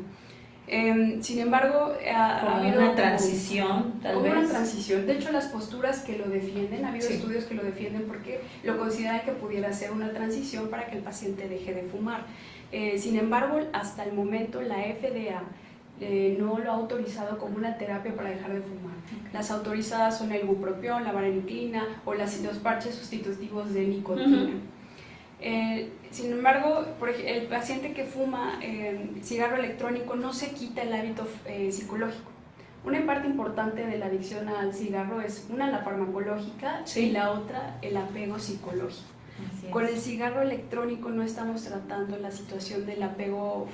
Sin embargo, ha habido una transición, tal vez. Una transición. De hecho, las posturas que lo defienden, ha habido estudios que lo defienden porque lo consideran que pudiera ser una transición para que el paciente deje de fumar. Sin embargo, hasta el momento la FDA no lo ha autorizado como una terapia para dejar de fumar. Las autorizadas son el bupropión, la vareniclina o los parches sustitutivos de nicotina. Sin embargo, el paciente que fuma cigarro electrónico no se quita el hábito psicológico. Una parte importante de la adicción al cigarro es una, la farmacológica, y la otra, el apego psicológico. Con el cigarro electrónico no estamos tratando la situación del apego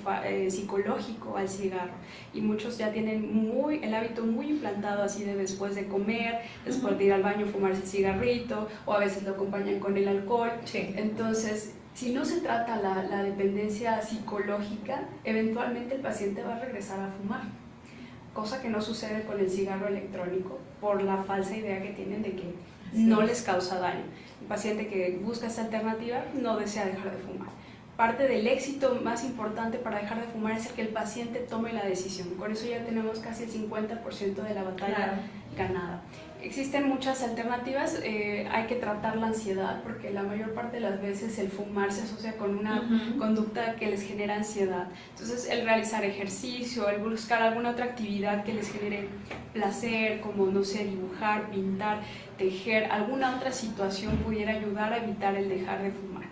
psicológico al cigarro, y muchos ya tienen el hábito muy implantado, así de después de comer, después de ir al baño, fumarse el cigarrito, o a veces lo acompañan con el alcohol. Entonces, si no se trata la dependencia psicológica, eventualmente el paciente va a regresar a fumar, cosa que no sucede con el cigarro electrónico por la falsa idea que tienen de que no les causa daño. El paciente que busca esa alternativa no desea dejar de fumar. Parte del éxito más importante para dejar de fumar es el que el paciente tome la decisión. Con eso ya tenemos casi el 50% de la batalla ganada. Existen muchas alternativas, hay que tratar la ansiedad, porque la mayor parte de las veces el fumar se asocia con una conducta que les genera ansiedad. Entonces, el realizar ejercicio, el buscar alguna otra actividad que les genere placer, como, no sé, dibujar, pintar, tejer, alguna otra situación pudiera ayudar a evitar el dejar de fumar.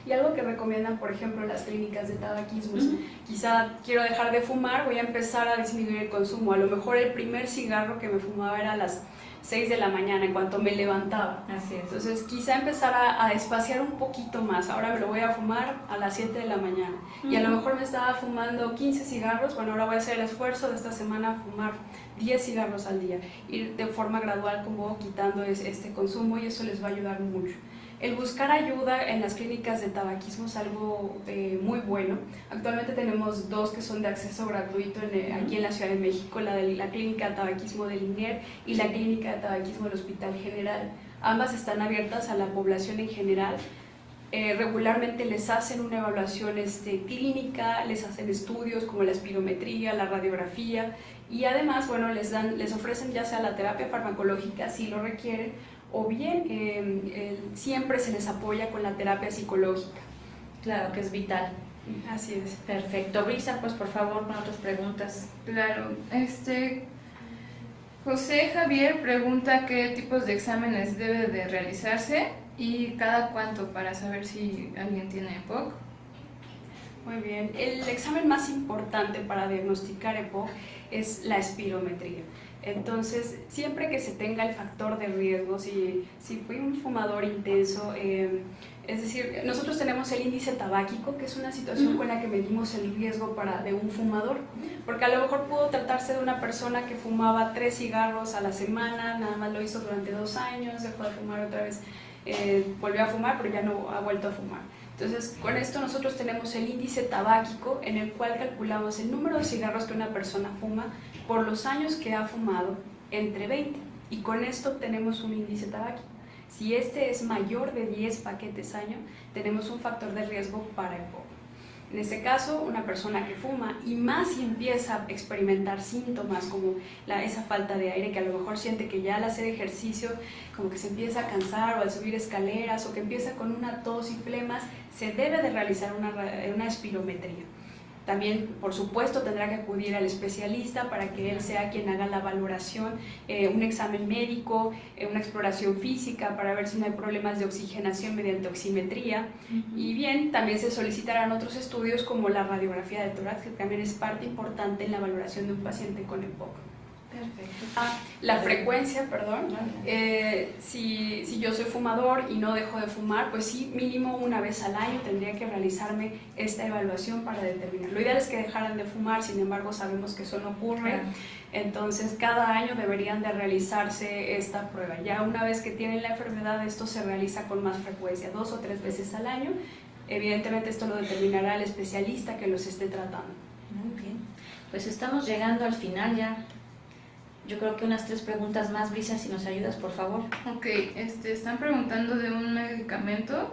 Y algo que recomiendan, por ejemplo, las clínicas de tabaquismo, quizá quiero dejar de fumar, voy a empezar a disminuir el consumo. A lo mejor el primer cigarro que me fumaba era a las 6 de la mañana, en cuanto me levantaba. Así es. Entonces, quizá empezar a espaciar un poquito más. Ahora me lo voy a fumar a las 7 de la mañana. Y a lo mejor me estaba fumando 15 cigarros, bueno, ahora voy a hacer el esfuerzo de esta semana a fumar 10 cigarros al día. Ir de forma gradual como quitando este consumo, y eso les va a ayudar mucho. El buscar ayuda en las clínicas de tabaquismo es algo muy bueno. Actualmente tenemos 2 que son de acceso gratuito aquí en la Ciudad de México, la clínica de tabaquismo del INER y la clínica de tabaquismo del Hospital General. Ambas están abiertas a la población en general. Regularmente les hacen una evaluación clínica, les hacen estudios como la espirometría, la radiografía, y además, bueno, les ofrecen ya sea la terapia farmacológica si lo requieren, o bien siempre se les apoya con la terapia psicológica. Claro, que es vital. Así es. Perfecto. Brisa, pues por favor, con otras preguntas. Claro. José Javier pregunta qué tipos de exámenes debe de realizarse y cada cuánto para saber si alguien tiene EPOC. Muy bien. El examen más importante para diagnosticar EPOC es la espirometría. Entonces, siempre que se tenga el factor de riesgo, si fui un fumador intenso, es decir, nosotros tenemos el índice tabáquico, que es una situación con la que medimos el riesgo de un fumador, porque a lo mejor pudo tratarse de una persona que fumaba 3 cigarros a la semana, nada más lo hizo durante 2 años, dejó de fumar otra vez, volvió a fumar, pero ya no ha vuelto a fumar. Entonces, con esto nosotros tenemos el índice tabáquico, en el cual calculamos el número de cigarros que una persona fuma por los años que ha fumado, entre 20, y con esto tenemos un índice tabáquico. Si este es mayor de 10 paquetes año, tenemos un factor de riesgo para EPOC. En este caso, una persona que fuma y más si empieza a experimentar síntomas como esa falta de aire, que a lo mejor siente que ya al hacer ejercicio como que se empieza a cansar o al subir escaleras o que empieza con una tos y flemas, se debe de realizar una espirometría. También, por supuesto, tendrá que acudir al especialista para que él sea quien haga la valoración, un examen médico, una exploración física para ver si no hay problemas de oxigenación mediante oximetría. Y bien, también se solicitarán otros estudios como la radiografía de tórax, que también es parte importante en la valoración de un paciente con EPOC. Perfecto. La frecuencia, perdón. Si yo soy fumador y no dejo de fumar, pues sí, mínimo una vez al año tendría que realizarme esta evaluación para determinar. Lo ideal es que dejaran de fumar, sin embargo sabemos que eso no ocurre. Claro. Entonces cada año deberían de realizarse esta prueba. Ya una vez que tienen la enfermedad, esto se realiza con más frecuencia, 2 o 3 veces al año. Evidentemente esto lo determinará el especialista que los esté tratando. Muy bien. Pues estamos llegando al final ya. Yo creo que unas 3 preguntas más, Brisa, si nos ayudas, por favor. Ok, están preguntando de un medicamento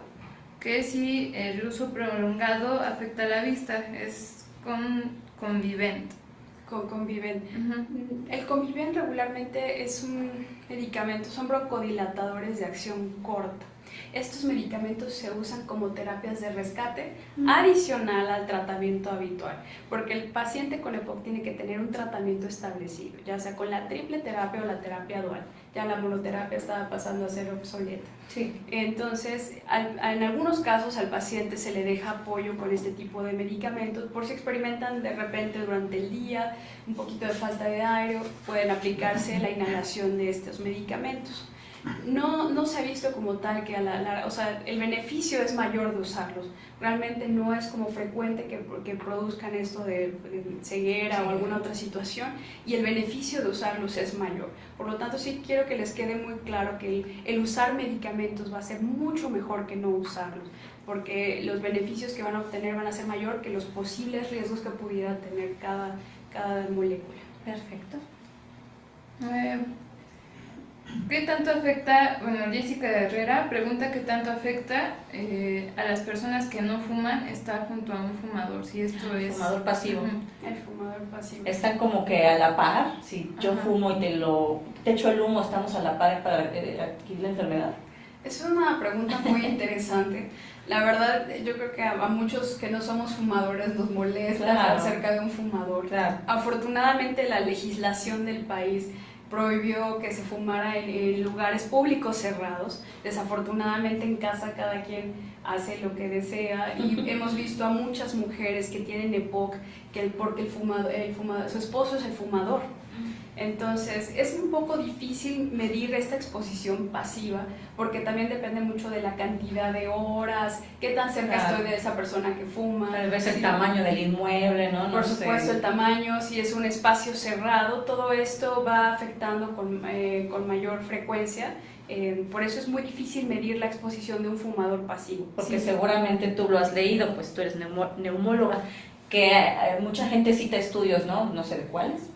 que si el uso prolongado afecta la vista, es Convivent. Convivent. El Convivent regularmente es un medicamento, son broncodilatadores de acción corta. Estos medicamentos se usan como terapias de rescate adicional al tratamiento habitual, porque el paciente con EPOC tiene que tener un tratamiento establecido, ya sea con la triple terapia o la terapia dual. Ya la monoterapia estaba pasando a ser obsoleta. Sí. Entonces, en algunos casos al paciente se le deja apoyo con este tipo de medicamentos por si experimentan de repente durante el día un poquito de falta de aire, pueden aplicarse la inhalación de estos medicamentos. No se ha visto como tal que o sea, el beneficio es mayor de usarlos. Realmente no es como frecuente que produzcan esto de ceguera o alguna otra situación, y el beneficio de usarlos es mayor. Por lo tanto, sí quiero que les quede muy claro que el usar medicamentos va a ser mucho mejor que no usarlos, porque los beneficios que van a obtener van a ser mayor que los posibles riesgos que pudiera tener cada molécula. Perfecto. ¿Qué tanto afecta, bueno, Jessica Herrera pregunta qué tanto afecta a las personas que no fuman estar junto a un fumador? Si esto es... Fumador pasivo. El fumador pasivo. Están como que a la par, si yo fumo y te echo el humo, ¿estamos a la par para adquirir la enfermedad? Es una pregunta muy interesante. La verdad, yo creo que a muchos que no somos fumadores nos molesta estar cerca de un fumador. Claro. Afortunadamente la legislación del país prohibió que se fumara en lugares públicos cerrados. Desafortunadamente en casa cada quien hace lo que desea, y hemos visto a muchas mujeres que tienen EPOC porque su esposo es el fumador. Entonces es un poco difícil medir esta exposición pasiva, porque también depende mucho de la cantidad de horas, qué tan cerca estoy de esa persona que fuma. Tal vez el tamaño del inmueble, ¿no? Por supuesto, el tamaño, si es un espacio cerrado, todo esto va afectando con mayor frecuencia. Por eso es muy difícil medir la exposición de un fumador pasivo. Porque seguramente tú lo has leído, pues tú eres neumóloga, que mucha gente cita estudios, no sé de cuáles,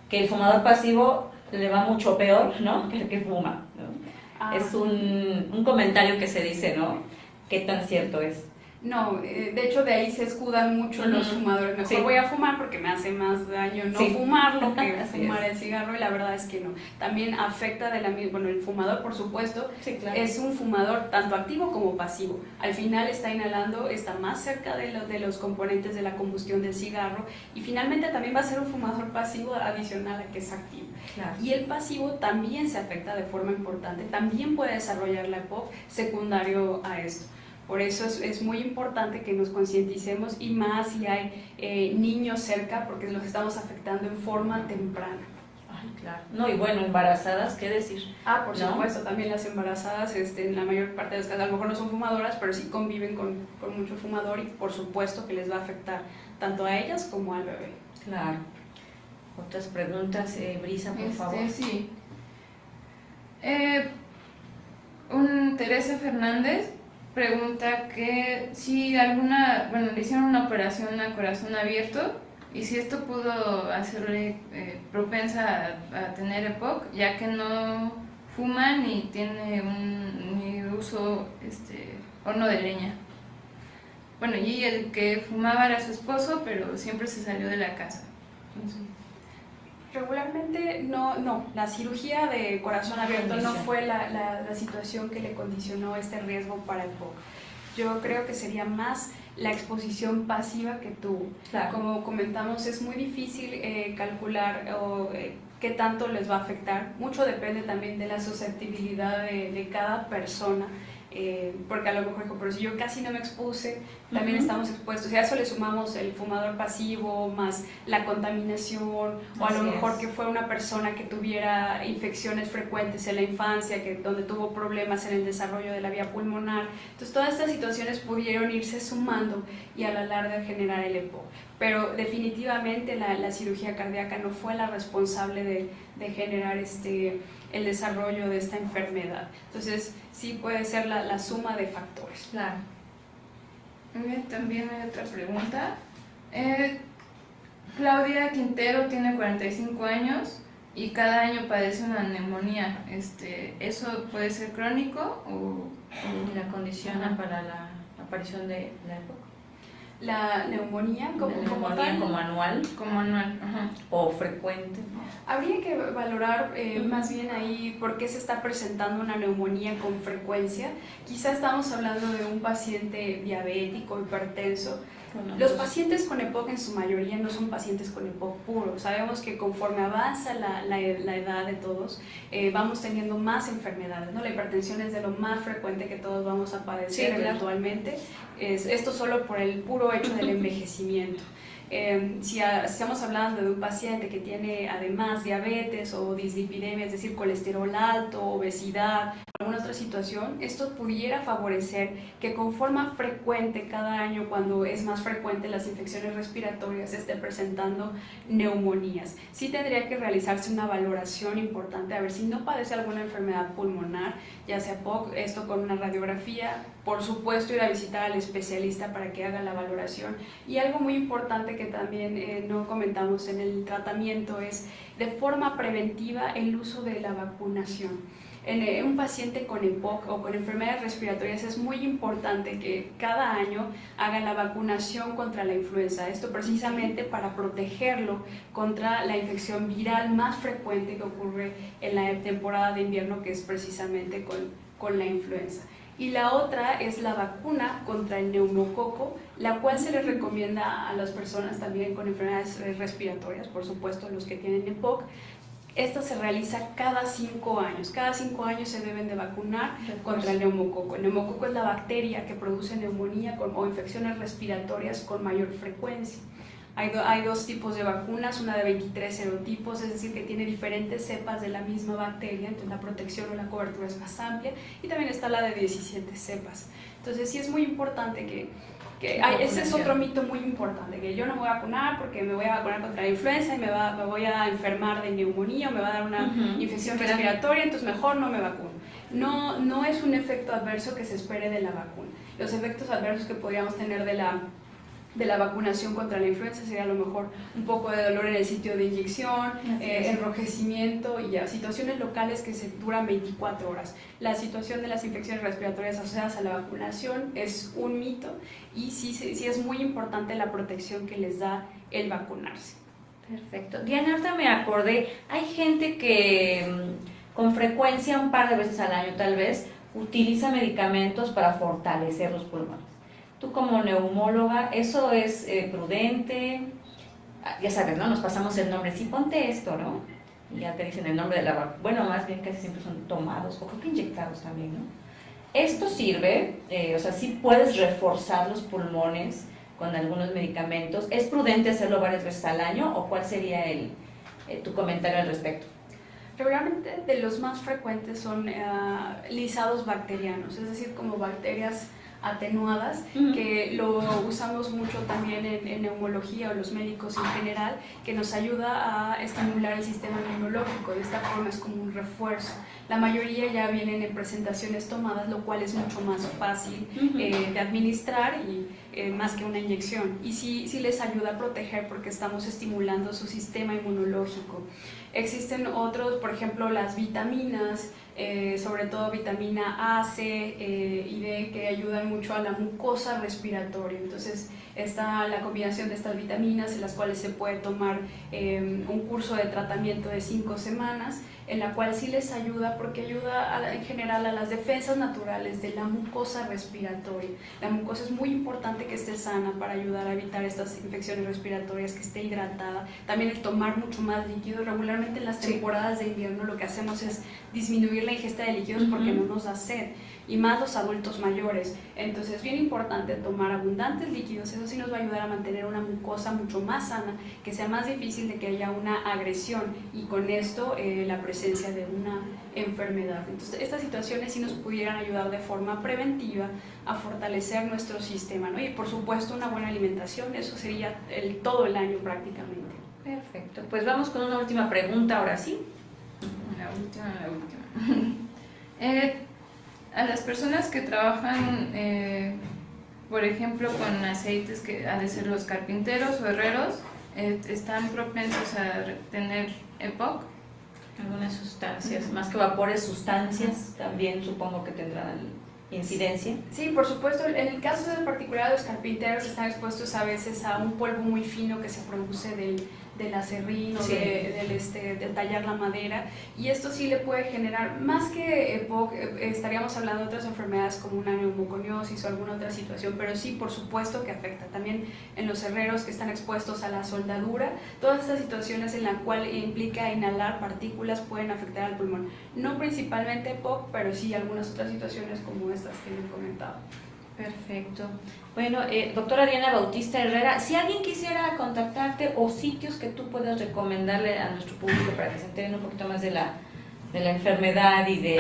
que el fumador pasivo le va mucho peor, ¿no?, que el que fuma, ¿no? Es un comentario que se dice, ¿no? ¿Qué tan cierto es? No, de hecho de ahí se escudan mucho los fumadores. Mejor voy a fumar porque me hace más daño no fumarlo que fumar el cigarro, y la verdad es que no. También afecta de la misma, bueno, el fumador, por supuesto, es un fumador tanto activo como pasivo. Al final está inhalando, está más cerca de los componentes de la combustión del cigarro, y finalmente también va a ser un fumador pasivo adicional a que es activo. Claro. Y el pasivo también se afecta de forma importante, también puede desarrollar la EPOC secundario a esto. Por eso es muy importante que nos concienticemos, y más si hay niños cerca, porque los estamos afectando en forma temprana. Ay, claro. No, y bueno, embarazadas, ¿qué decir? Por supuesto, también las embarazadas, en la mayor parte de los casos, a lo mejor no son fumadoras, pero sí conviven con mucho fumador, y por supuesto que les va a afectar tanto a ellas como al bebé. Claro. Otras preguntas, Brisa, por favor. Sí. Teresa Fernández pregunta que si le hicieron una operación a corazón abierto, y si esto pudo hacerle propensa a tener EPOC, ya que no fuma ni tiene ni uso horno de leña. bueno, y el que fumaba era su esposo, pero siempre se salió de la casa. Entonces, regularmente no, la cirugía de corazón abierto no fue la situación que le condicionó este riesgo para el POC. Yo creo que sería más la exposición pasiva que tuvo. Claro. Como comentamos, es muy difícil calcular qué tanto les va a afectar. Mucho depende también de la susceptibilidad de cada persona. Porque a lo mejor, pero si yo casi no me expuse, también estamos expuestos. Y a eso le sumamos el fumador pasivo, más la contaminación, o a lo mejor que fue una persona que tuviera infecciones frecuentes en la infancia, donde tuvo problemas en el desarrollo de la vía pulmonar. Entonces todas estas situaciones pudieron irse sumando y a la larga generar el EPOC. Pero definitivamente la cirugía cardíaca no fue la responsable de generar el desarrollo de esta enfermedad. Entonces sí puede ser la suma de factores. Claro. También hay otra pregunta. Claudia Quintero tiene 45 años y cada año padece una neumonía. ¿Eso puede ser crónico o la condiciona para la aparición de la época? La neumonía como anual. Como anual, ajá. O frecuente. Habría que valorar más bien ahí por qué se está presentando una neumonía con frecuencia. Quizá estamos hablando de un paciente diabético, hipertenso. Los pacientes con EPOC en su mayoría no son pacientes con EPOC puro. Sabemos que conforme avanza la edad de todos, vamos teniendo más enfermedades, ¿no? La hipertensión es de lo más frecuente que todos vamos a padecer eventualmente. Esto solo por el puro hecho del envejecimiento. Si estamos hablando de un paciente que tiene además diabetes o dislipidemia, es decir, colesterol alto, obesidad, alguna otra situación, esto pudiera favorecer que con forma frecuente cada año, cuando es más frecuente las infecciones respiratorias, esté presentando neumonías. Sí tendría que realizarse una valoración importante a ver si no padece alguna enfermedad pulmonar, ya sea POC, esto con una radiografía, por supuesto ir a visitar al especialista para que haga la valoración. Y algo muy importante que también no comentamos en el tratamiento es de forma preventiva el uso de la vacunación. En un paciente con EPOC o con enfermedades respiratorias es muy importante que cada año haga la vacunación contra la influenza. Esto precisamente para protegerlo contra la infección viral más frecuente que ocurre en la temporada de invierno, que es precisamente con la influenza. Y la otra es la vacuna contra el neumococo, la cual se les recomienda a las personas también con enfermedades respiratorias, por supuesto los que tienen EPOC. Esta se realiza cada 5 años. Cada 5 años se deben de vacunar contra el neumococo. El neumococo es la bacteria que produce neumonía o infecciones respiratorias con mayor frecuencia. Hay dos tipos de vacunas, una de 23 serotipos, es decir, que tiene diferentes cepas de la misma bacteria, entonces la protección o la cobertura es más amplia, y también está la de 17 cepas. Entonces sí es muy importante que ese es otro mito muy importante, que yo no me voy a vacunar porque me voy a vacunar contra la influenza y me voy a enfermar de neumonía o me va a dar una infección respiratoria, entonces mejor no me vacuno. No es un efecto adverso que se espere de la vacuna. Los efectos adversos que podríamos tener de la vacunación contra la influenza sería a lo mejor un poco de dolor en el sitio de inyección, enrojecimiento y ya, situaciones locales que se duran 24 horas. La situación de las infecciones respiratorias asociadas a la vacunación es un mito y sí es muy importante la protección que les da el vacunarse. Perfecto. Diana, ahorita me acordé, hay gente que con frecuencia, un par de veces al año tal vez, utiliza medicamentos para fortalecer los pulmones. Tú como neumóloga, ¿eso es prudente? Ya sabes, ¿no? Nos pasamos el nombre, sí, ponte esto, ¿no? Y ya te dicen el nombre de la vacuna. Bueno, más bien casi siempre son tomados, o creo que inyectados también, ¿no? ¿Esto sirve? O sea, ¿sí puedes reforzar los pulmones con algunos medicamentos? ¿Es prudente hacerlo varias veces al año? ¿O cuál sería tu comentario al respecto? Regularmente de los más frecuentes son lisados bacterianos, es decir, como bacterias atenuadas, que lo usamos mucho también en neumología o los médicos en general, que nos ayuda a estimular el sistema inmunológico. De esta forma es como un refuerzo. La mayoría ya vienen en presentaciones tomadas, lo cual es mucho más fácil de administrar y más que una inyección. Y sí les ayuda a proteger porque estamos estimulando su sistema inmunológico. Existen otros, por ejemplo, las vitaminas, sobre todo vitamina A, C y D, que ayudan mucho a la mucosa respiratoria. Entonces está la combinación de estas vitaminas, en las cuales se puede tomar un curso de tratamiento de 5 semanas, en la cual sí les ayuda porque ayuda en general a las defensas naturales de la mucosa respiratoria. La mucosa es muy importante que esté sana para ayudar a evitar estas infecciones respiratorias, que esté hidratada. También el tomar mucho más líquidos. Regularmente en las temporadas de invierno lo que hacemos es disminuir la ingesta de líquidos porque no nos da sed, y más los adultos mayores. Entonces es bien importante tomar abundantes líquidos. Eso sí nos va a ayudar a mantener una mucosa mucho más sana, que sea más difícil de que haya una agresión y con esto la presencia de una enfermedad. Entonces estas situaciones sí nos pudieran ayudar de forma preventiva a fortalecer nuestro sistema, ¿no? Y por supuesto una buena alimentación, eso sería todo el año prácticamente. Perfecto, pues vamos con una última pregunta ahora sí. La última. A las personas que trabajan, por ejemplo, con aceites que han de ser los carpinteros o herreros, ¿están propensos a tener EPOC? Algunas sustancias, más que vapores, sustancias, también supongo que tendrán incidencia. Sí, por supuesto. En el caso en particular de los carpinteros, están expuestos a veces a un polvo muy fino que se produce del acerrín o del tallar la madera, y esto sí le puede generar, más que EPOC, estaríamos hablando de otras enfermedades como una neumoconiosis o alguna otra situación, pero sí, por supuesto que afecta. También en los herreros que están expuestos a la soldadura, todas estas situaciones en las cuales implica inhalar partículas pueden afectar al pulmón. No principalmente EPOC, pero sí algunas otras situaciones como estas que les comentaba. Perfecto. Bueno, doctora Diana Bautista Herrera, si alguien quisiera contactarte o sitios que tú puedas recomendarle a nuestro público para que se enteren un poquito más de la enfermedad y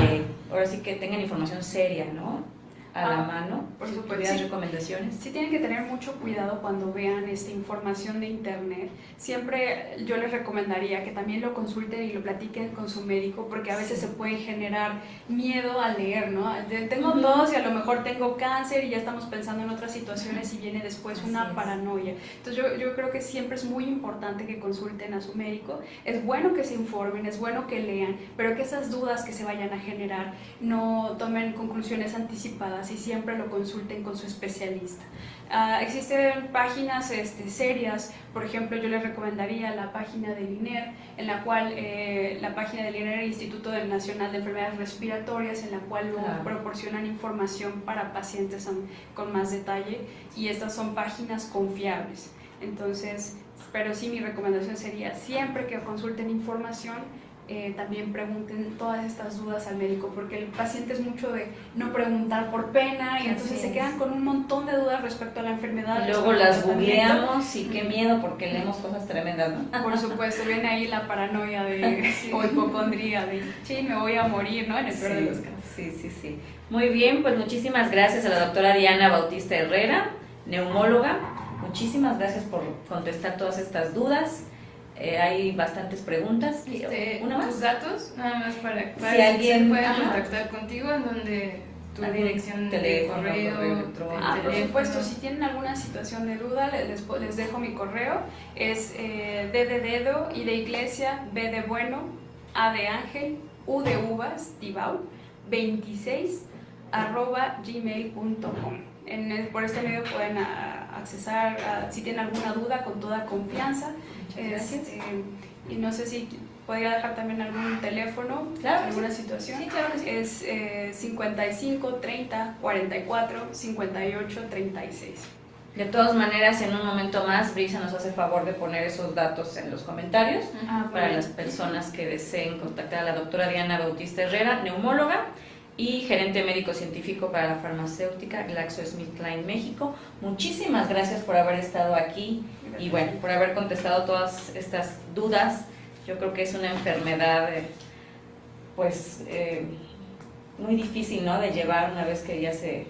ahora sí que tengan información seria, ¿no? A la mano, por supuesto. ¿Tuvieras recomendaciones? Sí, tienen que tener mucho cuidado cuando vean esta información de internet. Siempre yo les recomendaría que también lo consulten y lo platiquen con su médico, porque a veces se puede generar miedo al leer, ¿no? Tengo tos y a lo mejor tengo cáncer y ya estamos pensando en otras situaciones y viene después una paranoia. Entonces yo creo que siempre es muy importante que consulten a su médico. Es bueno que se informen, es bueno que lean, pero que esas dudas que se vayan a generar no tomen conclusiones anticipadas y siempre lo consulten con su especialista. Existen páginas serias, por ejemplo, yo les recomendaría la página del INER, en la cual la página del INER, Instituto Nacional de Enfermedades Respiratorias, en la cual proporcionan información para pacientes con más detalle, y estas son páginas confiables. Entonces, pero sí, mi recomendación sería siempre que consulten información, también pregunten todas estas dudas al médico, porque el paciente es mucho de no preguntar por pena, y entonces se quedan con un montón de dudas respecto a la enfermedad. Y luego las googleamos y qué miedo, porque leemos cosas tremendas, ¿no? Por supuesto, viene ahí la paranoia o hipocondría de, sí, me voy a morir, ¿no? En el peor de los casos. Sí. Muy bien, pues muchísimas gracias a la doctora Diana Bautista Herrera, neumóloga. Muchísimas gracias por contestar todas estas dudas. Hay bastantes preguntas. ¿Una más? ¿Tus datos? Nada más para si alguien se puede contactar contigo, en donde tu dirección de correo electrónico. Por supuesto, si tienen alguna situación de duda, les dejo mi correo. Es D de dedo, I de iglesia, B de bueno, A de ángel, U de uvas, Tibau, 26 @gmail.com. Por este medio pueden accesar si tienen alguna duda con toda confianza. Y no sé si podría dejar también algún teléfono, alguna situación. Sí, claro que sí. Es 55 30 44 58 36. De todas maneras, en un momento más, Brisa nos hace favor de poner esos datos en los comentarios para las personas que deseen contactar a la doctora Diana Bautista Herrera, neumóloga y gerente médico científico para la farmacéutica GlaxoSmithKline México. Muchísimas gracias por haber estado aquí y bueno, por haber contestado todas estas dudas. Yo creo que es una enfermedad muy difícil, ¿no?, de llevar una vez que ya se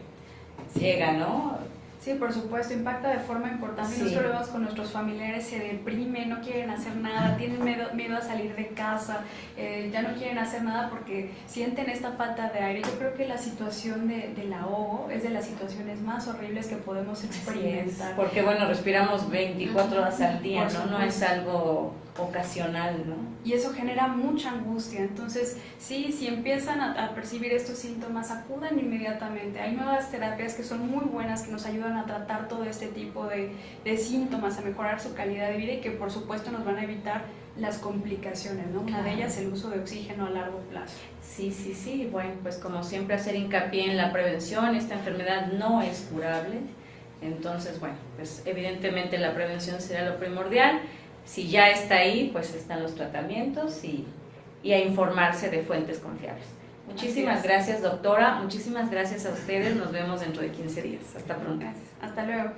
llega, ¿no? Sí, por supuesto, impacta de forma importante. Sí. Nosotros lo vemos con nuestros familiares, se deprimen, no quieren hacer nada, tienen miedo a salir de casa, ya no quieren hacer nada porque sienten esta falta de aire. Yo creo que la situación del ahogo es de las situaciones más horribles que podemos experimentar. Porque bueno, respiramos 24 horas al día, ¿no? No es algo ocasional, ¿no? Y eso genera mucha angustia. Entonces, sí, si empiezan a percibir estos síntomas, acudan inmediatamente. Hay nuevas terapias que son muy buenas, que nos ayudan a tratar todo este tipo de síntomas, a mejorar su calidad de vida y que por supuesto nos van a evitar las complicaciones, ¿no? Una de ellas el uso de oxígeno a largo plazo. Sí. Bueno, pues como siempre hacer hincapié en la prevención. Esta enfermedad no es curable. Entonces, bueno, pues evidentemente la prevención será lo primordial. Si ya está ahí, pues están los tratamientos y a informarse de fuentes confiables. Muchísimas gracias, doctora. Muchísimas gracias a ustedes. Nos vemos dentro de 15 días. Hasta pronto. Gracias. Hasta luego.